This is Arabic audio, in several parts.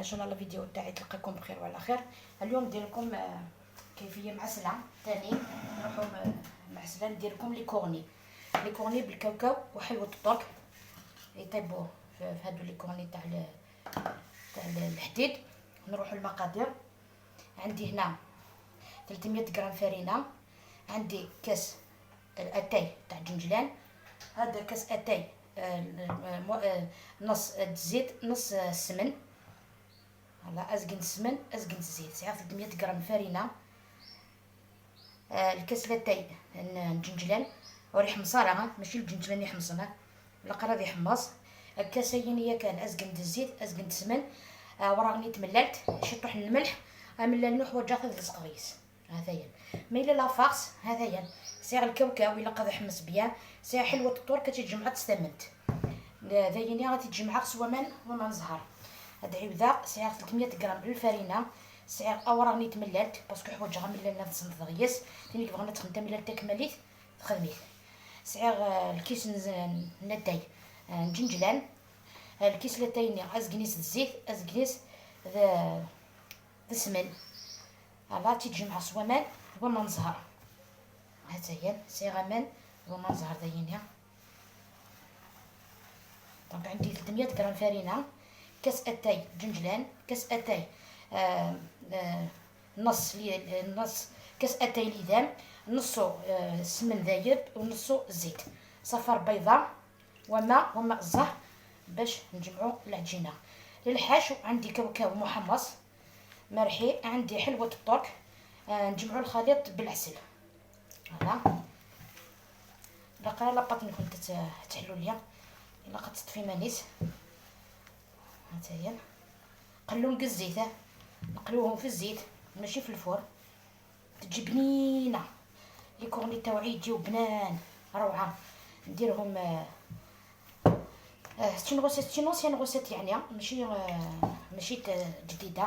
ان شاء الله الفيديو تاعي تلقاكم بخير وعلى خير. اليوم ندير لكم كيفيه معسله ثاني. نروحوا معسله ندير لكم لي كورني بالكاوكاو وحلوه الطرق يطيبوا في هادو لي كورني تاع الحديد. نروحوا المقادير. عندي هنا 300 غرام فرينه، عندي كاس اتاي تاع جنجلان، هذا كاس اتاي نص الزيت نص السمن، هلا ازقن السمن ازقن الزيت، ساعه 300 غرام فرينه، الكاس لاتاي الجنجلان وريح مصارعه ماشي الجنجلان يحمصنا لا قرا يحمص. الكاسين هي كان ازقن الزيت ازقن السمن، وراغني تمللت شطوح الملح مللنو حوايج ثلاث صقريس هذايا ميلا لافارس هذايا ساعه الكاوكاو الا قضى حمص بيان ساعه حلوه الطور كتجمع تستمنت ذايني غتجمع سوامان وما زهر. هاد عبده ساعه 300 غرام الفرينه، ساعه اوراغني تمللت باسكو حوايج مللنا تصنت دغياس ثاني بغينا تخدم مللت تكمليت تخدميت. ساعه الكيس نتاي جنجلان، الكيس لتايني ازكنيس الزيت ازكنيس ذا السمن، هلا تيجمع سوامان وما زهر هاتايا سيغمان وما زهر ذاينيا. دونك عندي 300 غرام فرينه، كاس اتاي جنجلان، كاس اتاي نص كاس اتاي ليدام، نصو سمن ذايب ونصو زيت، صفار بيضاء وماء الزهر باش نجمعوا العجينه. للحشو عندي كاوكاو محمص مرحي، عندي حلوه الترك، نجمعوا الخليط بالعسل. فوالا باقي لاباط نكون تحلوا ليا الا قطت في مانيس هاتايا قلوهم بالزيت، نقلوهم في الزيت ماشي في الفور تجي بنينه. لي كورني تاوعي يجيو بنان روعه. نديرهم سي نوسيان غوسيت يعني ماشي جديده،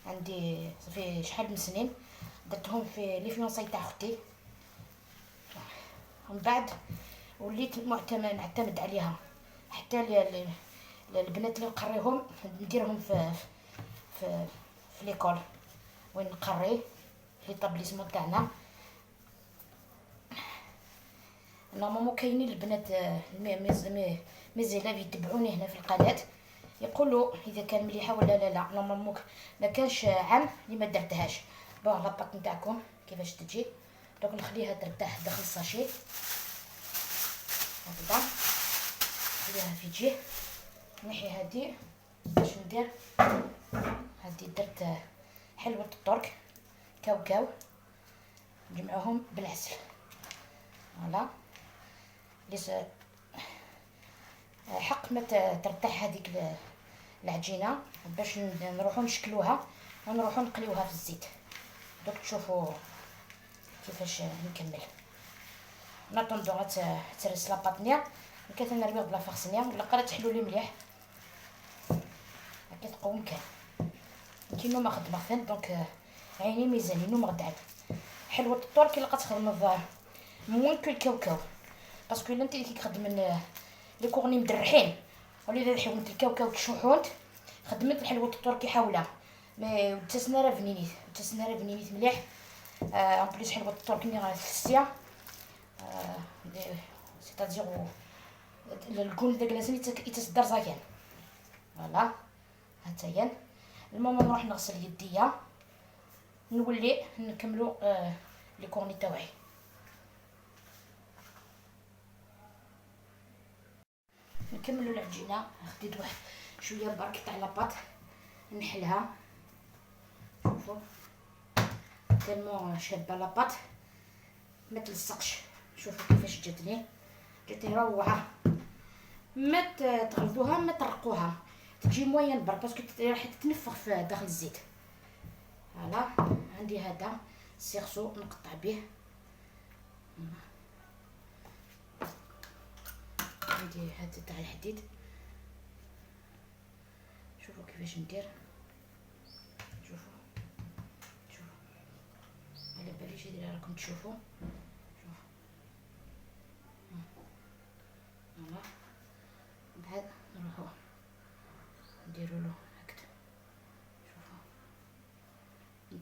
عندي صافي شحال من سنين درتهم في لي فيونساي تاع اختي، ومن بعد وليت نعتمد عليها حتى البنات اللي نقريهم نديرهم في ليكول وين نقري في طابليسمون تاعنا. نورمالمون كاينين البنات ميزيلاف يتبعوني هنا في القناه يقولوا اذا كان مليحه ولا لا. نورمالمون ما كانش عام اللي ما درتهاش. بون لاباط نتاعكم كيفاش تجي، دوك نخليها ترتاح داخل الساشي هكذا، نخليها في جهه نحي هادي باش ندير هادي. درت حلوه الترك كاوكاو نجمعوهم بالعسل. فوالا ليس حق ما ترتاح هذيك العجينه باش نروحو نشكلوها ونروحو نقليوها في الزيت. دوك تشوفوا كيفاش نكمل. ناطوندو ترس لاباطنيا كيف نرميو بلا فاخسنيا ولا قرا تحلو لي مليح هكا تقوم كان كينو ما خدمه فين. دونك عيني ميزاني نو مغدعل حلوه الطور كي لقات تخدم موان كو الكاوكاو باسكو الا انت كي تخدم لي كورني مدرحين ولا حيوانة الكاوكاو تشوحونت خدمت الحلوه الطور كي حاولها مي تسناره بنينيت مليح. ان بليس حلوه الطور كي غتفسيا سيتادير الكون داك لازم يتصدر زكان. فوالا هاتايا المهم نروح نغسل يديا نولي نكملو لي كورني تاوعي. نكملوا العجينه. خديت واحد شويه برك تاع لاباط نحلها، شوفوا تالمون شابه لاباط ما تلصقش. شوفوا كيفاش جاتني روعه. ما تغلطوها ما ترقوها تجي موين برك باسكو راح تتنفخ في داخل الزيت. فوالا عندي هذا سيرسو نقطع به، عندي هذا تاع الحديد. شوفوا كيفاش ندير، شوفوا على باليش اللي راكم تشوفوا. شوفوا فوالا بعد نروحو نديرو له هكذا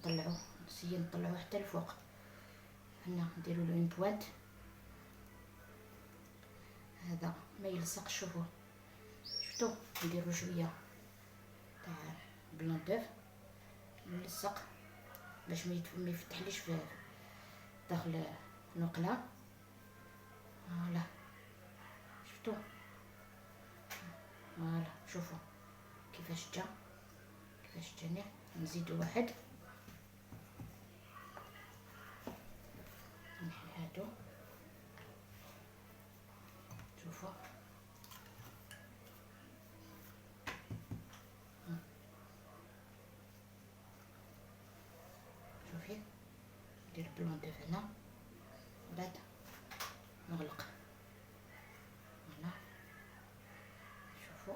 نطلعوه حتى الفوق. هنا نديرو له اون بوانت، هذا ما يلصق. شوفوا شفتو، نديرو شويه تاع بلون دوف نلصق باش ما يفتحليش في داخل النقله. فوالا شفتو، فوالا شوفوا كيفاش جاني. نزيدو واحد، نحي هادو. شوفوا شوفي، ندير بلون دوف هنا، بعد نغلق. هنا شوفوا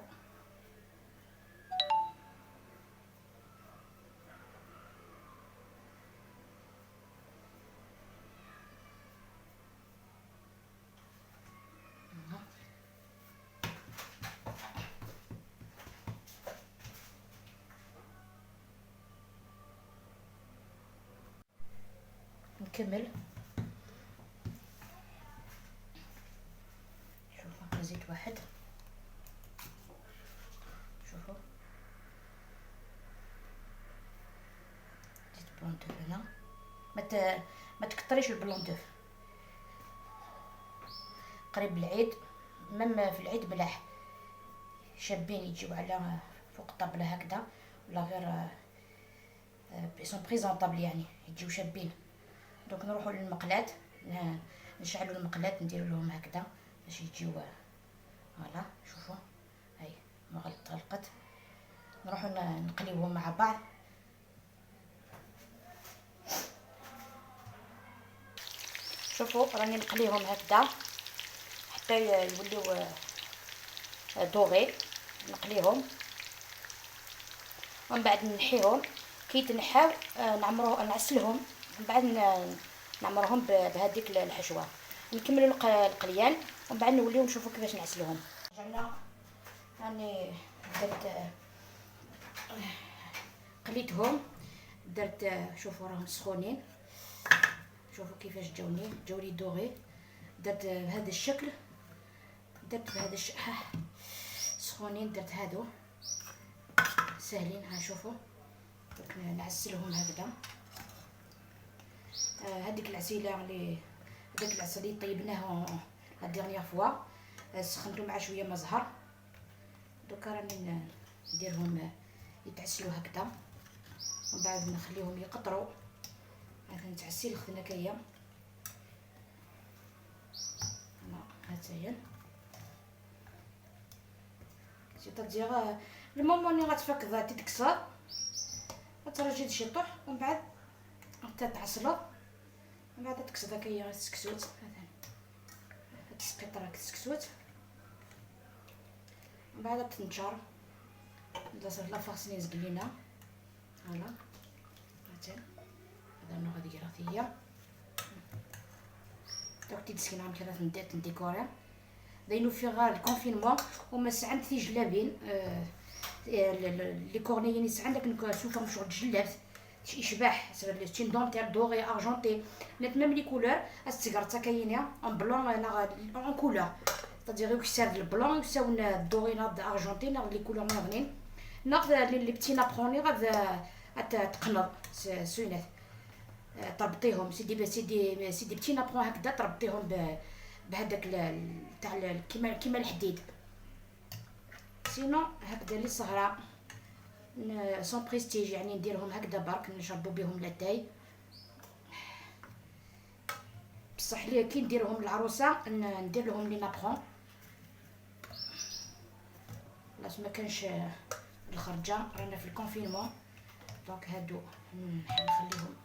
نكمل. شوفوا نزيد واحد، شوفوا زيد بلون دوف هنا. ما تكتريش البلون دوف، قريب العيد مم في العيد ملاح شابين يجيو على فوق الطابله هكذا، ولا غير بيسون بريزونطابل يعني يجيو شابين. دونك نروحوا للمقلاة، نشعلوا المقلاة نديروا لهم هكذا باش يجيو. فوالا شوفوا هاي ما غلقت. نروحوا نقليوهم مع بعض. شوفوا راني نقليهم هكذا حتى يوليو دوغي. نقليهم ومن بعد نحيهم. كي يتنحاو نعسلهم، من بعد نعمرهم بهذيك الحشوه. نكملوا القليان ومن بعد نوليو نشوفوا كيفاش نعسلهم. رجعنا، راني درت قليتهم، درت شوفوا راهم سخونين. شوفوا كيفاش جاولي دوغي. درت بهذا الشكل، درت بهذا الشكل سخونين. درت هادو سهلين. ها شوفوا نعسلهم هكذا. هذيك العسيله اللي طيبناها لا ديرنيير فوا، سخنتو مع شويه ما زهر. دوكا راني نديرهم يتعسلوا هكذا، ومن بعد نخليهم يقطروا. هذا نتعسل خدنا كايا هاتايا. سيتادير المومون اللي غتفك تتكسر غترجي شيطوح، ومن بعد تتعسلو، من بعد تكسر داكيا السكسوت. هذا السقيطره كسكسوت، من بعد تنشر لا فاصني زقلينا. فوالا هاتي هذا نو غادي هي دوك تيدسكنا عم كذا نديكوري. داينو في غير الكونفينمون وما ساعات في جلابين لي كورنيين يسعى عندك نشوفهم شغل جلابت يشبح تين دونتير دوغي ارجونتي نت ميم لي كولور. السيجارتا كاينه اون بلون اون كولور، تادير يكسر البلون يساون الدوغي ناض ارجونتي ناض لي كولور مغنين ناض لي بتي نابروني غاد تقنض سوينات تربطيهم. سيدي بتي نابرون هكذا تربطيهم بهذاك تاع كيما الحديد. سينو هكذا لي صهراء سون بريستيج، يعني نديرهم هكذا برك نشربوا بهم لاتاي. بصح لي كي نديرهم للعروسه ندير لهم لي نابرون لاش ما كانش الخرجه، رانا في الكونفينمون. دونك هادو نخليهم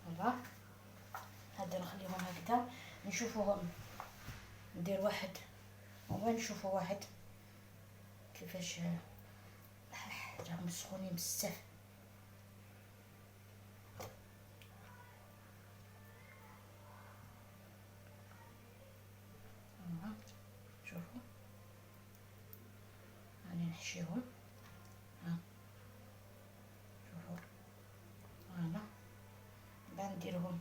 فوالا. هادو نخليهم هكذا نشوفوهم. ندير واحد وين نشوفوا واحد كيفاش راهم سخونين بزاف. شوفوا نحشيهم. ها شوفوا، فوالا. بعد نديرهم،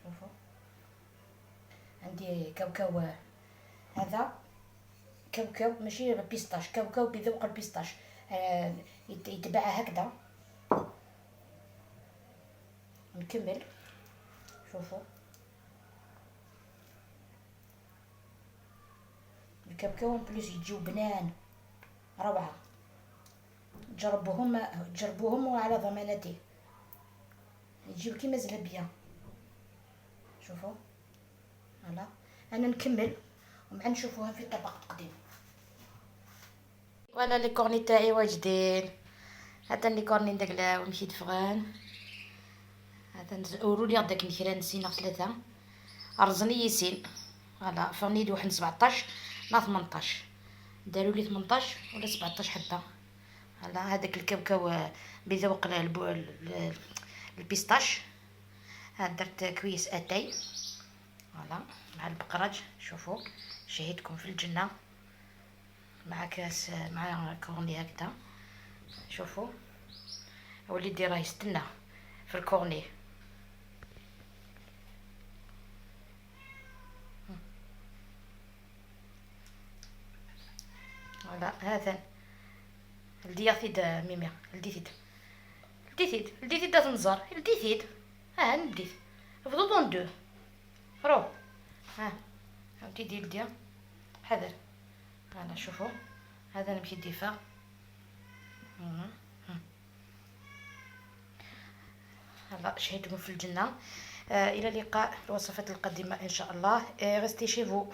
شوفوا عندي كاوكاو. هذا كاوكاو ماشي بيستاش، كاوكاو بذوق البيستاش. يتباع هكذا. نكمل، شوفوا الكاوكاو بليس يجيو بنان روعة. جربوهم وعلى ضمانتي يجيو كيما زلابية. شوفوا فوالا. انا نكمل ومع نشوفوها في طبق تقديم. فوالا لي كورني تاعي واجدين. هذا لي كورني ندقلاو مشيت فغان. هذا ورولي غداك نكرا نسينا 3 رزني ياسين. فوالا فرنيد واحد 17 لا 18، دارولي 18 ولا 17 حبه. فوالا هذاك الكاوكاو بذوق البيستاش. هاد درت كويس اتاي فوالا مع البقراج. شوفوا شهيتكم في الجنه مع كاس مع كورني هكذا. شوفوا وليدي راه يستنى في الكورني. فوالا هذا الدياثيد ميمي. الديثيد تنزر الديثيد. ها نديت فضوضون 2 رو. ها هاودي ديال ديال حذر. هذا شوفوا هذا نمشي ديفا. هلا شهيتكم في الجنة. الى اللقاء الوصفات القادمة ان شاء الله. ريستي شي فو.